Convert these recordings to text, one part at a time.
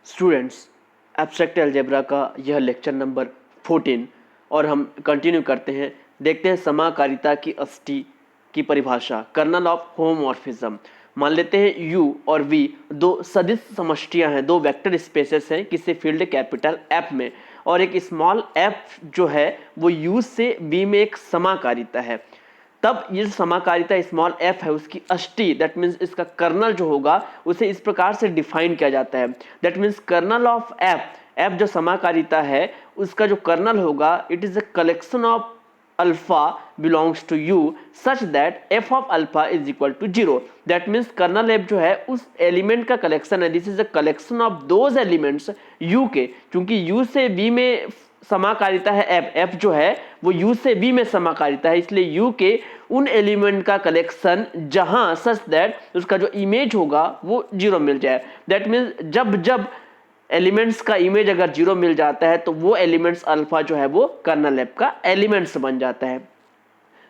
Students, abstract algebra का यह lecture number 14 और हम कंटिन्यू करते हैं। देखते हैं समाकारिता की अष्टी की परिभाषा, कर्नल ऑफ होमोमॉर्फिज्म। मान लेते हैं U और V दो सदिश समष्टियां हैं, दो वेक्टर स्पेसेस हैं किसी फील्ड कैपिटल F में, और एक स्मॉल f जो है वो U से V में एक समाकारिता है। तब ये जो समाकारिता स्मॉल f है उसकी अष्टी, दैट मीन्स इसका कर्नल जो होगा उसे इस प्रकार से डिफाइन किया जाता है। That means kernel of f जो समाकारिता है उसका जो कर्नल होगा, it is a collection of alpha belongs to u such that f of alpha is equal to 0। That means kernel f जो है उस एलिमेंट का कलेक्शन है। This is a collection of those elements u के, क्योंकि u से v में समाकारिता है f जो है वो u से v में समाकारिता है, इसलिए u के उन एलिमेंट का कलेक्शन जहां सच दैट उसका जो इमेज होगा वो 0 मिल जाए। दैट मीन्स जब जब एलिमेंट्स का इमेज अगर 0 मिल जाता है तो वो एलिमेंट्स अल्फा जो है वो कर्नल f का एलिमेंट्स बन जाता है।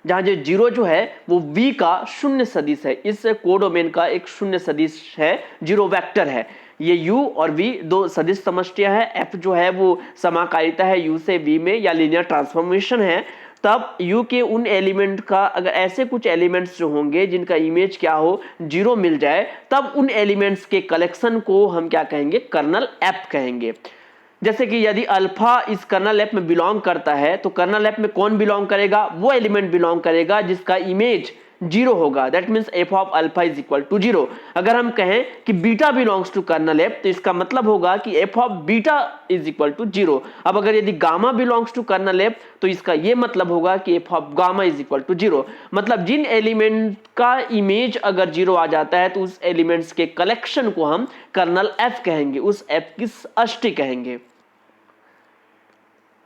जहां जो 0 जो है वो v का शून्य सदिश है, इस कोडोमेन का एक शून्य सदिश है, 0 वेक्टर है। ये u और v दो सदिश समष्टियां हैं। f जो है वो समाकारिता है u से v में या लीनियर ट्रांसफॉर्मेशन है। तब u के उन एलिमेंट का अगर ऐसे कुछ एलिमेंट्स जो होंगे जिनका इमेज क्या हो 0 मिल जाए, तब उन एलिमेंट्स के कलेक्शन को हम क्या कहेंगे, कर्नल f कहेंगे। जैसे कि यदि अल्फा इस कर्नल f में बिलोंग करता है तो कर्नल f में कौन बिलोंग करेगा, वो एलिमेंट बिलोंग करेगा जिसका इमेज 0 होगा। That means f of alpha is equal to 0। अगर हम कहें कि beta belongs to kernel f तो इसका मतलब होगा कि f of beta is equal to 0। अब अगर यदि gamma belongs to kernel f तो इसका यह मतलब होगा कि f of gamma is equal to 0। मतलब जिन एलिमेंट का इमेज अगर 0 आ जाता है तो उस एलिमेंट्स के कलेक्शन को हम कर्नल f कहेंगे, उस f की अष्टी कहेंगे।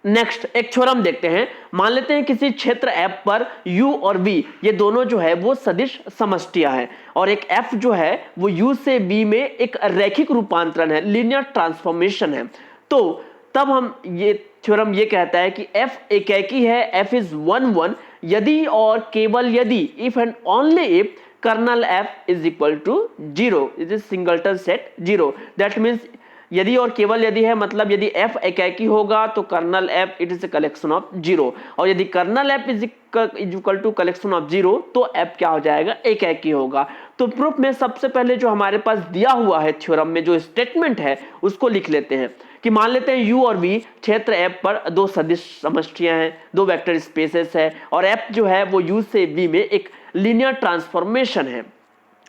नेक्स्ट एक थ्योरम देखते हैं। मान लेते हैं किसी क्षेत्र f पर u और v ये दोनों जो है वो सदिश समष्टियां हैं, और एक f जो है वो u से v में एक रैखिक रूपांतरण है, लीनियर ट्रांसफॉर्मेशन है। तो तब हम ये थ्योरम ये कहता है कि f एकेकी है, f इज 1 1 यदि और केवल यदि, if and only if kernel f is equal to 0, it is singleton set 0। That means यदि और केवल यदि है, मतलब यदि f एकेकी होगा तो kernel f it is a collection of 0, और यदि kernel f is equal to collection of 0 तो f क्या हो जाएगा, एकेकी होगा। तो प्रूफ में सबसे पहले जो हमारे पास दिया हुआ है थ्योरम में जो स्टेटमेंट है उसको लिख लेते हैं कि मान लेते हैं u और v क्षेत्र f पर दो सदिश समष्टियां हैं, दो वेक्टर स्पेसेस है, और f जो है वो u से v में एक लीनियर ट्रांसफॉर्मेशन है।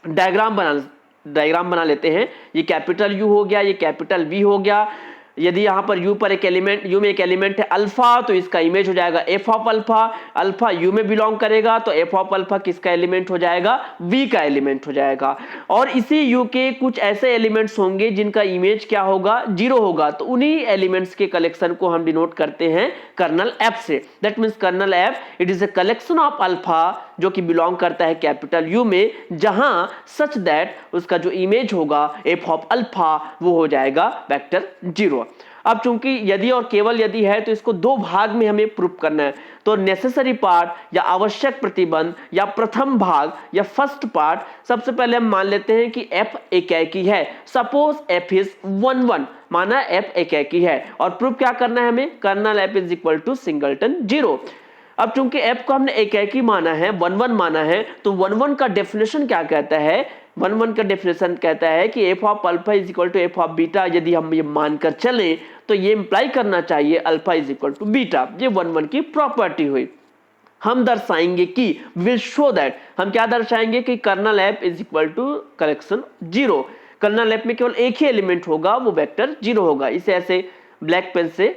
डायग्राम बना लेते हैं। ये कैपिटल U हो गया, ये कैपिटल V हो गया। यदि यहाँ पर U पर एक एलिमेंट, U में एक एलिमेंट है अल्फा, तो इसका इमेज हो जाएगा f of alpha. Alpha U में बिलोंग करेगा तो f ऑफ अल्फा किसका एलिमेंट हो जाएगा, V का एलिमेंट हो जाएगा। और इसी U के कुछ ऐसे एलिमेंट्स होंगे जिनका इमेज क्या होगा, 0 होगा, तो उन्हीं एलिमेंट्स के कलेक्शन को हम डिनोट करते हैं कर्नल f से। That means kernel f it is a collection of alpha जो कि बिलोंग करता है कैपिटल U में, जहां सच दैट उसका जो इमेज होगा f ऑफ अल्फा वो हो जाएगा वेक्टर 0। अब चूंकि यदि और केवल यदि है तो इसको दो भाग में हमें प्रूफ करना है। तो नेसेसरी पार्ट या आवश्यक प्रतिबंध या प्रथम भाग या फर्स्ट पार्ट, सबसे पहले हम मान लेते हैं कि f एकेकी है। सपोज f इज 1 1, माना f एकेकी है, और प्रूफ क्या करना है हमें, kernel f is equal to singleton 0। अब चूंकि f को हमने एकेकी माना है, 1 1 माना है, तो 1 1 का डेफिनेशन क्या कहता है, 1 1 का डेफिनेशन कहता है कि f of alpha is equal to f of beta. यदि हम ये मानकर चलें तो ये इंप्लाई करना चाहिए alpha is equal to beta. ये 1 1 की प्रॉपर्टी हुई। हम दर्शाएंगे कि विल शो दैट, हम क्या दर्शाएंगे कि kernel f is equal to collection 0। Kernel f में केवल एक ही एलिमेंट होगा, वो वेक्टर 0 होगा। इसे ऐसे ब्लैक पेन से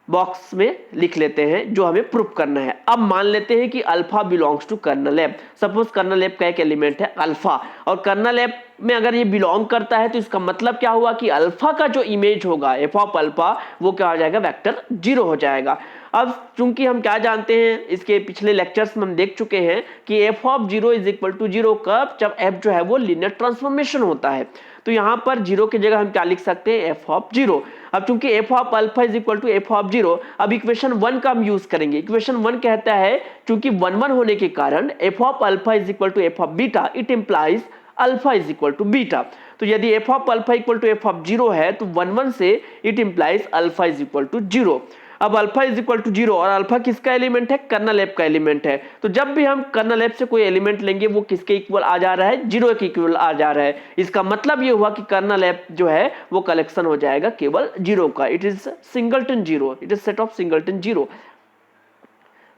बॉक्स में लिख लेते हैं जो हमें प्रूफ करना है। अब मान लेते हैं कि alpha belongs to kernel f। Suppose kernel f का एक एलिमेंट है अल्फा, और कर्नल f में अगर ये बिलोंग करता है तो इसका मतलब क्या हुआ कि अल्फा का जो इमेज होगा f ऑफ अल्फा वो क्या हो जाएगा, वेक्टर 0 हो जाएगा। अब चूंकि हम क्या जानते हैं, इसके पिछले लेक्चर्स में हम देख चुके हैं कि f of 0 is equal to 0 कब, जब f जो है वो लीनियर ट्रांसफॉर्मेशन होता है। तो यहां पर 0 की जगह हम क्या लिख सकते हैं, f ऑफ 0। अब चूंकि f of alpha is equal to f of 0, अब इक्वेशन 1 का हम यूज करेंगे। इक्वेशन 1 कहता है चूंकि 1 1 होने के कारण f of alpha is equal to f of beta, it implies alpha is equal to beta. तो यदि F of alpha equal to F of zero है तो 1 1 से it implies alpha is equal to zero. अब alpha is equal to zero, और alpha किसका element है? Kernel F का एलिमेंट है। तो जब भी हम कर्नल एफ से कोई एलिमेंट लेंगे वो किसके इक्वल आ जा रहा है? जीरो के इक्वल आ जा रहा है। इसका मतलब ये हुआ कि कर्नल एफ जो है वो कलेक्शन हो जाएगा केवल जीरो का। It is singleton zero, it is set of singleton zero.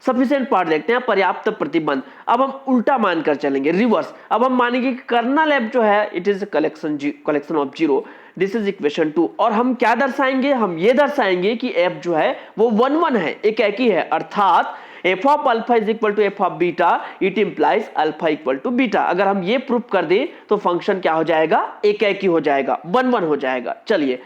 Sufficient part देखते हैं, पर्याप्त प्रतिबंध। अब हम उल्टा मानकर चलेंगे, रिवर्स। अब हम मानेंगे कि कर्नल एफ जो है it is collection of zero. This is equation 2। और हम क्या दर्शाएंगे? हम ये दर्शाएंगे कि एफ जो है वो 1 1 है, एक ही है, अर्थात F of alpha is equal to F of beta, it implies alpha equal to beta. अगर हम ये प्रूफ कर दें तो फंक्शन क्या हो जाएगा? एक ही हो जाएगा, 1 1 हो जाएगा। चलिए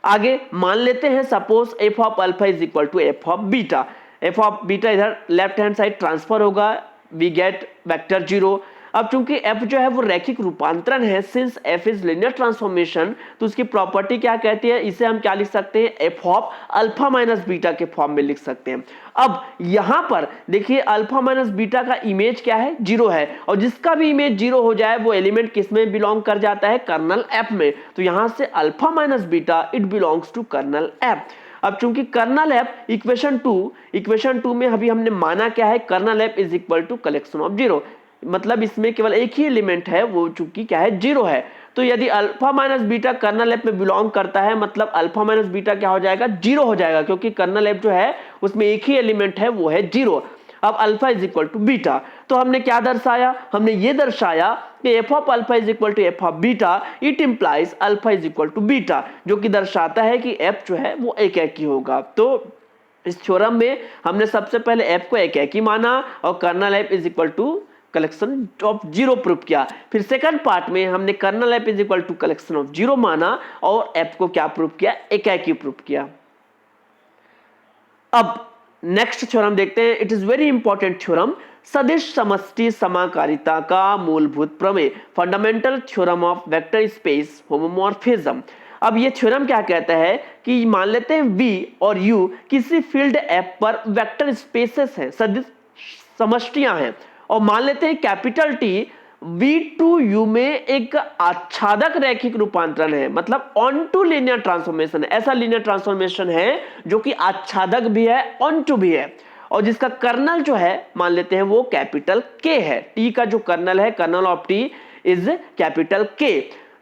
आगे मान लेते हैं, suppose F of alpha is equal to F of beta. F of beta इधर लेफ्ट हैंड साइड ट्रांसफर होगा, वी गेट वेक्टर जीरो। अब चूंकि f जो है वो रैखिक रूपांतरण है, since f is linear transformation, तो उसकी प्रॉपर्टी क्या कहती है? इसे हम क्या लिख सकते हैं? f of alpha minus beta के फॉर्म में लिख सकते हैं। अब यहां पर देखिए अल्फा माइनस बीटा का इमेज क्या है? जीरो है, और जिसका भी इमेज जीरो हो जाए वो एलिमेंट किस में बिलोंग कर जाता है? कर्नल f में। तो यहां से alpha minus beta it belongs to kernel f। अब चूंकि कर्नल एफ इक्वेशन 2 में अभी हमने माना क्या है? Kernel F is equal to collection of zero, मतलब इसमें केवल एक ही एलिमेंट है, वो चूंकि क्या है? जीरो है। तो यदि alpha minus beta kernel F में बिलोंग करता है, मतलब अल्फा माइनस बीटा क्या हो जाएगा? जीरो हो जाएगा, क्योंकि कर्नल एफ जो है उसमें एक ही एलिमेंट है, वो है जीरो। अब alpha is equal to beta, तो हमने क्या दर्शाया? हमने ये दर्शाया कि F of alpha is equal to F of beta, it implies alpha is equal to beta, जो कि दर्शाता है कि एफ जो है वो एक ही होगा। तो इस थ्योरम में हमने सबसे पहले एफ को एक ही माना और kernel F is equal to collection of zero proof किया। फिर सेकंड पार्ट में हमने kernel F is equal to collection of zero माना और एफ को क्या प्रूफ किया? एक ही प्रूफ किया। अब नेक्स्ट थ्योरम देखते हैं, it is very important theorem, सदिश समष्टि समाकारिता का मूलभूत प्रमेय, fundamental theorem of vector space homomorphism. अब ये थ्योरम क्या कहता है कि मान लेते हैं V और U किसी फील्ड F पर वेक्टर स्पेसेस हैं, सदिश समष्टियां हैं, और मान लेते हैं कैपिटल T V2U में एक आच्छादक रैखिक रूपांतरण है, मतलब ऑन टू लीनियर ट्रांसफॉर्मेशन है। ऐसा लीनियर ट्रांसफॉर्मेशन है जो कि आच्छादक भी है, ऑन टू भी है, और जिसका कर्नल जो है मान लेते हैं वो कैपिटल K है। T का जो कर्नल है, kernel of T is capital K।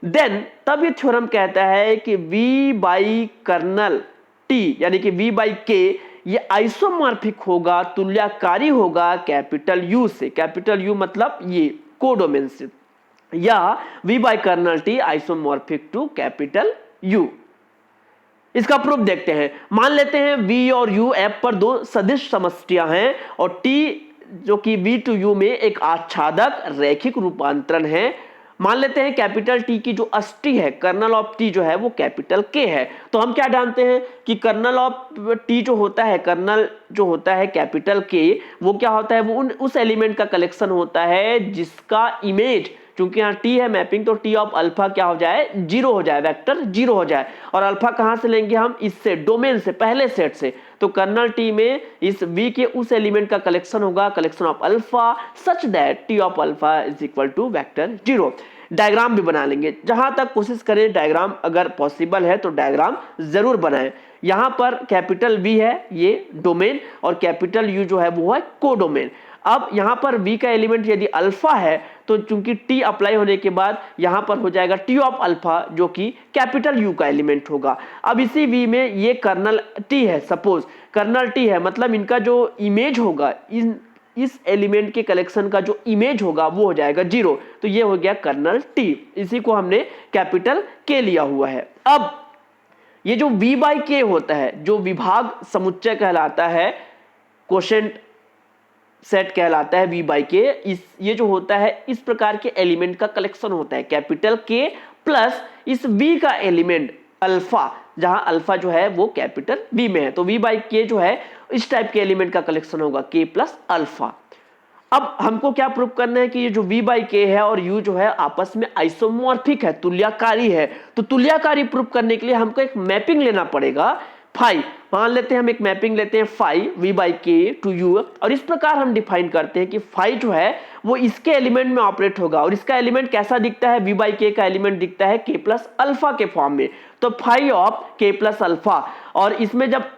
Then तब ये थ्योरम कहता है कि V बाई कर्नल T यानी कि V बाई K ये आइसोमॉर्फिक होगा, तुल्यकारी होगा कैपिटल U से। कैपिटल U मतलब ये कोडोमेन से, या V by kernel T isomorphic to capital U। इसका प्रूफ देखते हैं। मान लेते हैं V और U F पर दो सदिश समष्टियां हैं और T जो कि V2U में एक आच्छादक रैखिक रूपांतरण है। मान लेते हैं कैपिटल T की जो अष्टी है, कर्नल ऑफ T जो है वो कैपिटल K है। तो हम क्या जानते हैं कि कर्नल ऑफ T जो होता है, कर्नल जो होता है कैपिटल K, वो क्या होता है? वो उस एलिमेंट का कलेक्शन होता है जिसका इमेज, क्योंकि यहाँ T है मैपिंग, तो T ऑफ अल्फा क्या हो जाए? जीरो हो जाए, वेक्टर जीरो हो जाए। और अल्फा कहाँ से लेंगे हम? इससे, डोमेन से, पहले सेट से। तो कर्नल T में इस V के उस एलिमेंट का कलेक्शन होगा, collection of alpha, such that T of alpha is equal to vector zero. Diagram भी बना लेंगे, जहां तक कोशिश करें डायग्राम अगर पॉसिबल है तो डायग्राम जरूर बनाएं। यहां पर कैपिटल V है ये डोमेन, और कैपिटल U जो है वो है कोडोमेन। अब यहां पर V का एलिमेंट यदि अल्फा है तो चूंकि T अप्लाई होने के बाद यहां पर हो जाएगा T ऑफ अल्फा जो कि कैपिटल U का एलिमेंट होगा। अब इसी V में ये कर्नल T है, सपोज कर्नल T है, मतलब इनका जो इमेज होगा, इस एलिमेंट के कलेक्शन का जो इमेज होगा वो हो जाएगा जीरो। तो ये हो गया कर्नल T, इसी को हमने कैपिटल K लिया हुआ है। अब ये जो V बाई K होता है, जो विभाग समुच्चय कहलाता है, क्वोशेंट सेट कहलाता है V बाई K, ये जो होता है इस प्रकार के एलिमेंट का कलेक्शन होता है, कैपिटल K प्लस इस V का एलिमेंट अल्फा, जहां अल्फा जो है वो कैपिटल V में है। तो V बाई K जो है इस टाइप के एलिमेंट का कलेक्शन होगा, K प्लस अल्फा। अब हमको क्या प्रूव करना है कि ये जो V बाई K है और U जो है आपस में आइसोमॉर्फिक है, तुल्यकारी है। तो तुल्यकारी प्रूव करने के लिए हमको एक मैपिंग लेना पड़ेगा, फाई। मान लेते हैं हम एक मैपिंग लेते हैं phi V by K to U, और इस प्रकार हम डिफाइन करते हैं कि फाई जो है वो इसके एलिमेंट में ऑपरेट होगा, और इसका एलिमेंट कैसा दिखता है, v बाई के का एलिमेंट दिखता है k प्लस अल्फा के फॉर्म में, तो phi of k plus alpha, और इसमें जब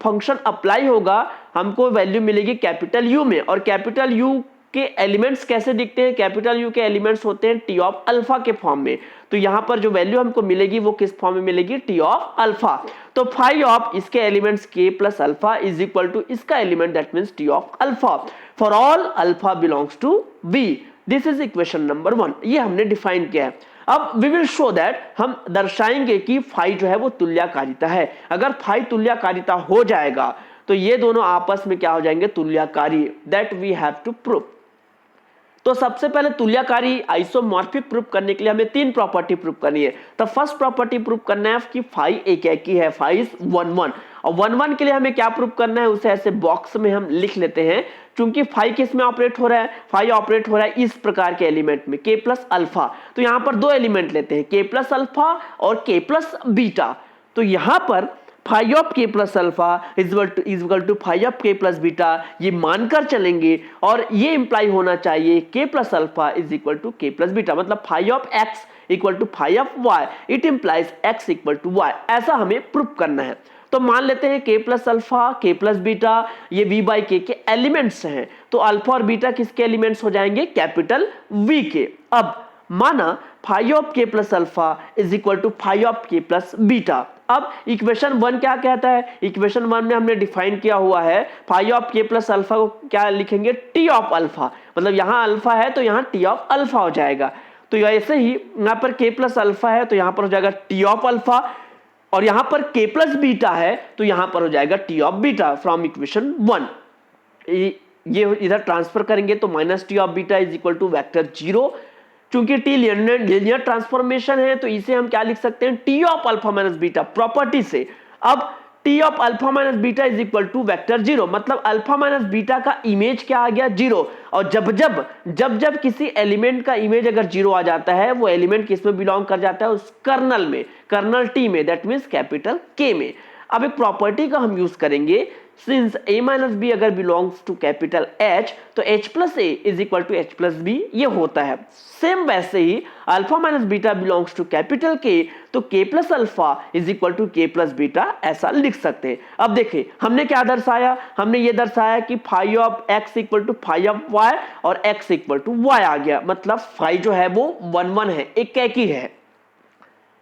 फंक्शन अप्लाई होगा हमको वैल्यू मिलेगी कैपिटल U में, और कैपिटल U के एलिमेंट्स कैसे दिखते हैं, कैपिटल U के एलिमेंट्स होते हैं t ऑफ अल्फा के फॉर्म में, तो यहां पर जो वैल्यू हमको मिलेगी वो किस फॉर्म में मिलेगी, t ऑफ अल्फा। तो फाई ऑफ इसके elements k plus alpha is equal to इसका element that means t of alpha for all alpha belongs to V। This is equation number 1, ये हमने डिफाइन किया है। अब वी विल शो दैट, हम दर्शाएंगे कि फाई जो है वो तुल्यकारिता है। अगर फाई तुल्यकारिता हो जाएगा तो ये दोनों आपस में क्या हो जाएंगे, तुल्यकारी, that we have to prove. तो सबसे पहले तुल्यकारी आइसोमॉर्फिक प्रूफ करने के लिए हमें 3 प्रॉपर्टी प्रूफ करनी है। तो फर्स्ट प्रॉपर्टी प्रूफ करना है कि फाई एक ही है, फाई इज 1 1, और 1 1 के लिए हमें क्या प्रूफ करना है, उसे ऐसे बॉक्स में हम लिख लेते हैं। क्योंकि फाई किस में ऑपरेट हो रहा है, फाई ऑपरेट हो रहा है इस प्रकार के एलिमेंट में k प्लस अल्फा, तो यहां पर 2 एलिमेंट लेते हैं, k प्लस अल्फा और k प्लस बीटा। तो यहां पर phi of k plus alpha is equal to phi of k plus beta, ये मानकर चलेंगे, और ये इंप्लाई होना चाहिए k plus alpha is equal to k plus beta, मतलब phi of x equal to phi of y, it implies x equal to y, ऐसा हमें प्रूफ करना है। तो मान लेते हैं k plus alpha k plus beta ये v बाई के एलिमेंट्स हैं, तो अल्फा और बीटा किसके एलिमेंट्स हो जाएंगे, कैपिटल V के। अब माना phi of k plus alpha is equal to phi of k plus beta. अब इक्वेशन 1 क्या कहता है, इक्वेशन 1 में हमने डिफाइन किया हुआ है phi of k plus alpha को क्या लिखेंगे, t ऑफ अल्फा, मतलब यहां अल्फा है तो यहां t ऑफ अल्फा हो जाएगा। तो ऐसे ही यहां पर k प्लस अल्फा है तो यहां पर हो जाएगा t ऑफ अल्फा, और यहां पर k प्लस बीटा है तो यहां पर हो जाएगा t of beta from equation 1। ये इधर ट्रांसफर करेंगे तो minus T of beta is equal to vector 0। चूंकि टी लीनियर ट्रांसफॉर्मेशन है तो इसे हम क्या लिख सकते हैं, T of alpha minus beta property से। अब T of alpha minus beta is equal to vector 0, मतलब अल्फा माइनस बीटा का इमेज क्या आ गया, 0। और जब किसी एलिमेंट का इमेज अगर 0 आ जाता है, वो एलिमेंट किस में बिलोंग कर जाता है, उस कर्नल में, कर्नल टी में, दैट मीन्स कैपिटल K में। अब एक प्रॉपर्टी का हम यूज करेंगे, सिंस a माइनस बी अगर बिलोंग्स टू कैपिटल H तो H plus A is equal to H plus B, ये होता है। सेम वैसे ही alpha minus beta belongs to capital K तो K plus alpha is equal to K plus beta, ऐसा लिख सकते हैं। अब देखिए हमने क्या दर्शाया, हमने ये दर्शाया कि phi of x equal to phi of y और x इक्वल टू y आ गया, मतलब फाई जो है वो 1 1 है, एक ही है।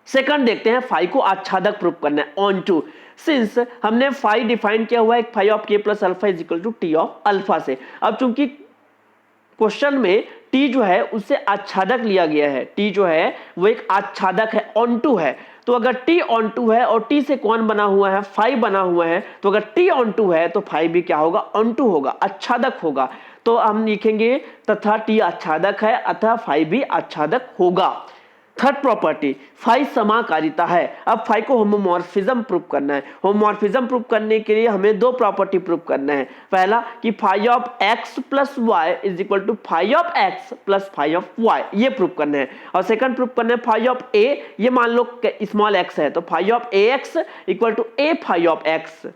सेकंड देखते हैं, फाई को आच्छादक प्रूफ करना है, ऑन टू। सिंस हमने फाई डिफाइन किया हुआ है phi of k plus alpha is equal to T of alpha से। अब चूंकि क्वेश्चन में t जो है उससे आच्छादक लिया गया है, t जो है वो एक आच्छादक है, ऑन टू है। तो अगर t ऑन टू है और t से कौन बना हुआ है, फाई बना हुआ है, तो अगर t ऑन टू है तो फाई भी क्या होगा, ऑन टू होगा, आच्छादक होगा। तो हम लिखेंगे तथा t आच्छादक है अतः फाई भी आच्छादक होगा। थर्ड प्रॉपर्टी, फाई समाकारिता है। अब फाई को होमोमॉर्फिज्म प्रूफ करना है। होमोमॉर्फिज्म प्रूफ करने के लिए हमें 2 प्रॉपर्टी प्रूफ करना है। पहला कि phi of x plus y is equal to phi of x plus phi of y, ये प्रूफ करना है। और सेकंड प्रूफ करना है फाई ऑफ a, ये मान लो स्मॉल x है तो phi of ax equal to a phi of x।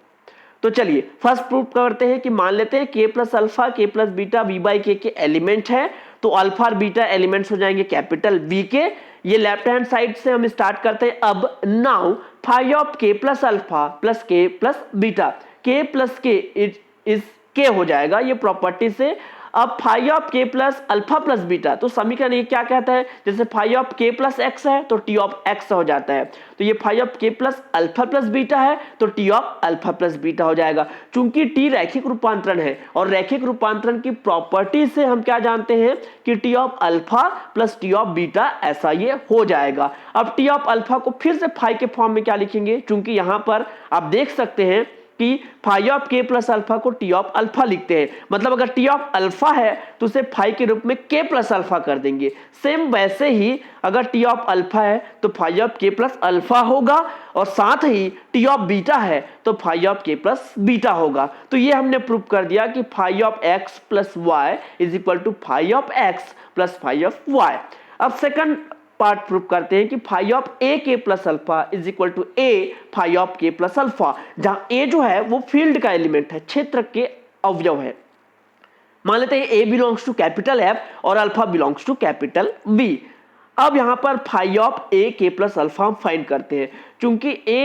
तो चलिए फर्स्ट प्रूफ करते हैं कि मान लेते हैं k plus alpha k plus beta v by के एलिमेंट है, तो अल्फा और बीटा एलिमेंट्स हो जाएंगे कैपिटल V के। ये लेफ्ट हैंड साइड से हम स्टार्ट करते हैं। अब now phi of k plus alpha plus k plus beta, k plus k is k हो जाएगा ये प्रॉपर्टी से। अब phi of k plus alpha plus beta, तो समीकरण ये क्या कहता है, जैसे phi of k plus x है तो t ऑफ x हो जाता है, तो ये phi of k plus alpha plus beta है तो t of alpha plus beta हो जाएगा। चूंकि t रैखिक रूपांतरण है और रैखिक रूपांतरण की प्रॉपर्टी से हम क्या जानते हैं कि t of alpha plus t of beta, ऐसा ये हो जाएगा। अब t ऑफ अल्फा को फिर से फाई के फॉर्म में क्या लिखेंगे, चूंकि यहां पर आप देख सकते हैं कि phi of k plus alpha को t ऑफ अल्फा लिखते हैं, मतलब अगर t ऑफ अल्फा है तो उसे फाई के रूप में k प्लस अल्फा कर देंगे। सेम वैसे ही अगर t ऑफ अल्फा है तो phi of k plus alpha होगा, और साथ ही t ऑफ बीटा है तो phi of k plus beta होगा। तो ये हमने प्रूव कर दिया कि phi of x plus y is equal to phi of x plus phi of y. अब सेकंड पार्ट प्रूफ करते हैं कि phi of a k plus alpha is equal to a phi of k plus alpha, जहां a जो है वो field का element है, क्षेत्र के अवयव है। मान लेते हैं A belongs to capital F और alpha belongs to capital V। अब यहां पर phi of A K plus alpha हम फाइंड करते हैं। चूंकि A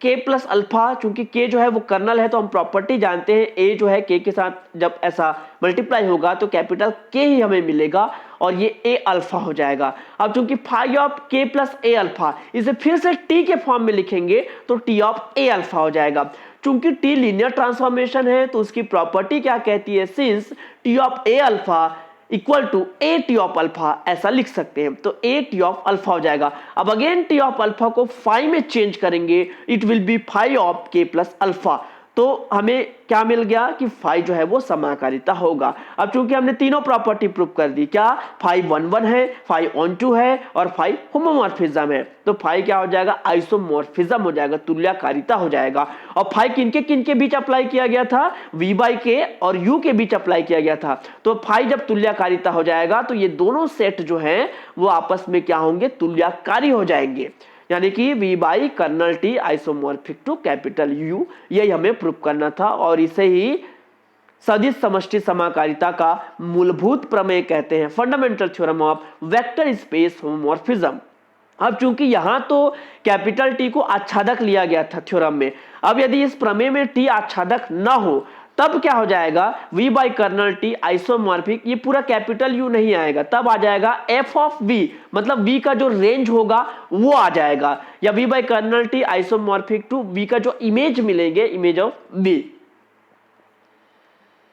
K प्लस अल्फा, चूंकि K जो है वो कर्नल है, तो हम प्रॉपर्टी जानते हैं A जो है K के साथ जब ऐसा मल्टीप्लाई होगा तो कैपिटल K ही हमें मिलेगा और ये A अल्फा हो जाएगा। अब चूंकि phi of K plus A alpha, इसे फिर से T के फॉर्म में लिखेंगे तो T ऑफ A अल्फा हो जाएगा। चूंकि T लीनियर ट्रांसफॉर्मेशन है तो उसकी प्रॉपर्टी क्या कहती है, since T of A alpha equal to A T of alpha, ऐसा लिख सकते हैं। तो ए टी ऑफ अल्फा हो जाएगा। अब अगेन टी ऑफ अल्फा को फाई में चेंज करेंगे, it will be phi of K plus alpha. तो हमें क्या मिल गया कि फाई जो है वो समाकारिता होगा। अब चूंकि हमने तीनों प्रॉपर्टी प्रूव कर दी, क्या फाई 1 है, फाई ऑन टू है और फाई होमोमॉर्फिज्म है, तो फाई क्या हो जाएगा, आइसोमॉर्फिज्म हो जाएगा, तुल्यकारिता हो जाएगा। और फाई किनके बीच अप्लाई किया गया था, वी बाई के और यू के बीच अप्लाई किया गया था। तो फाई जब तुल्यकारिता हो जाएगा तो ये दोनों सेट जो है वो आपस में क्या होंगे, तुल्यकारी हो जाएंगे, यानी कि V by kernel T isomorphic to capital U, यही हमें प्रूव करना था। और इसे ही सदिश समष्टि समाकारिता का मूलभूत प्रमेय कहते हैं, fundamental theorem of vector space homomorphism. अब चूंकि यहां तो कैपिटल T को आच्छादक लिया गया था थ्योरम में, अब यदि इस प्रमेय में T आच्छादक ना हो तब क्या हो जाएगा, V by kernel T isomorphic, ये पूरा कैपिटल U नहीं आएगा, तब आ जाएगा F ऑफ V, मतलब V का जो रेंज होगा वो आ जाएगा, या V by kernel T isomorphic to V का जो इमेज मिलेंगे, इमेज ऑफ V।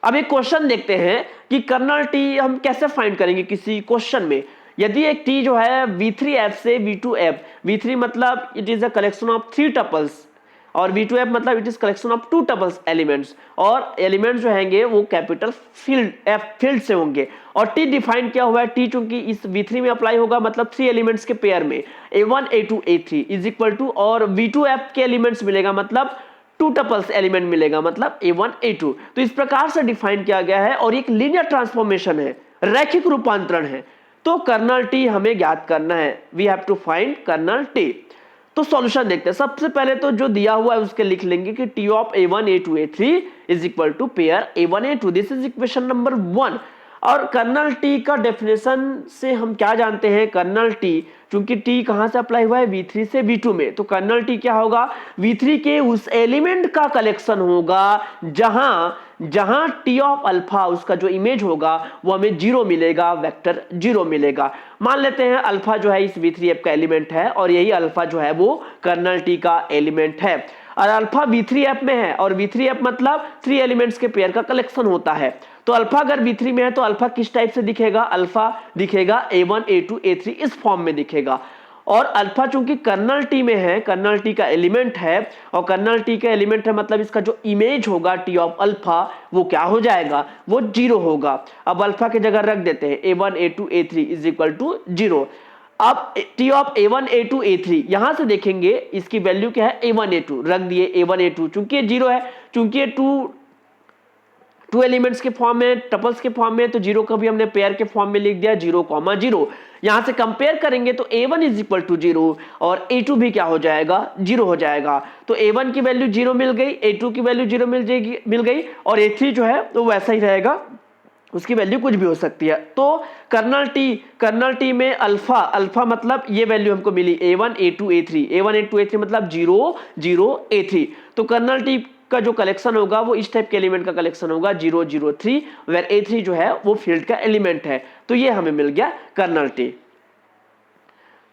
अब एक क्वेश्चन देखते हैं कि कर्नल T हम कैसे फाइंड करेंगे किसी क्वेश्चन में। यदि एक T जो है V3F से V2F, V3 मतलब it is a collection of 3 tuples और V2F मतलब it is collection of 2 tuples elements, और एलिमेंट्स जो हैंगे वो कैपिटल फील्ड F फील्ड से होंगे। और T डिफाइन क्या हुआ है, T चूंकि इस V3 में अप्लाई होगा मतलब 3 एलिमेंट्स के पेयर में A1 A2 A3 is equal to, और V2F के एलिमेंट्स मिलेगा मतलब 2 टपल्स एलिमेंट मिलेगा मतलब A1 A2। तो इस प्रकार से डिफाइन किया गया है और एक लीनियर ट्रांसफॉर्मेशन है, रैखिक रूपांतरण है। तो कर्नल T हमें ज्ञात करना है, we have to find kernel T। तो सॉल्यूशन देखते हैं। सबसे पहले तो जो दिया हुआ है उसके लिख लेंगे कि T of A1 A2 A3 is equal to pair A1 A2, this is equation number 1। और कर्नल T का डेफिनेशन से हम क्या जानते हैं, कर्नल T चूंकि T कहां से अप्लाई हुआ है, V3 से V2 में, तो कर्नल T क्या होगा, V3 के उस एलिमेंट का कलेक्शन होगा जहां T ऑफ अल्फा उसका जो इमेज होगा वो हमें 0 मिलेगा, वेक्टर 0 मिलेगा। मान लेते हैं अल्फा जो है इस V3F का एलिमेंट है और यही अल्फा जो है वो कर्नल T का एलिमेंट है, और अल्फा V3F में है और V3F मतलब 3 एलिमेंट्स के पेयर का कलेक्शन होता है। तो अल्फा अगर V3 में है तो अल्फा किस टाइप से दिखेगा, अल्फा दिखेगा A1 A2 A3 इस फॉर्म में दिखेगा। और अल्फा चूंकि कर्नल T में है, कर्नल T का एलिमेंट है, और कर्नल T का एलिमेंट है मतलब इसका जो इमेज होगा T ऑफ अल्फा वो क्या हो जाएगा, वो 0 होगा। अब अल्फा की जगह रख देते हैं A1 A2 A3 is equal to 0। अब T of A1 A2 A3 यहां से देखेंगे इसकी वैल्यू क्या है, A1 A2 रख दिए, A1 A2 चूंकि ये 0 है, चूंकि ये टू एलिमेंट्स के फॉर्म में, टपल्स के फॉर्म में, तो 0 का भी हमने पेयर के फॉर्म में लिख दिया 0,0। यहां से कंपेयर करेंगे तो A1 इज इक्वल टू 0 और A2 भी क्या हो जाएगा, 0 हो जाएगा। तो A1 की वैल्यू 0 मिल गई, A2 की वैल्यू 0 मिल गई और A3 जो है तो वैसा ही रहेगा, उसकी वैल्यू कुछ भी हो सकती है। तो कर्नल T में अल्फा मतलब ये वैल्यू हमको मिली A1 A2 A3, A1 A2 A3 मतलब 0 0 A3। तो कर्नल T का जो कलेक्शन होगा वो इस टाइप के एलिमेंट का कलेक्शन होगा 0 0 3, वेयर A3 जो है वो फील्ड का एलिमेंट है। तो ये हमें मिल गया कर्नल T।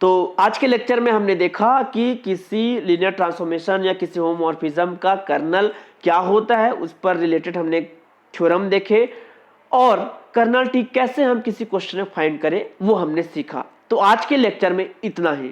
तो आज के लेक्चर में हमने देखा कि किसी लीनियर ट्रांसफॉर्मेशन या किसी होमोमॉर्फिज्म का कर्नल क्या होता है, उस पर रिलेटेड हमने थ्योरम देखे, और कर्नल T कैसे हम किसी क्वेश्चन में फाइंड करें वो हमने सीखा। तो आज के लेक्चर में इतना ही।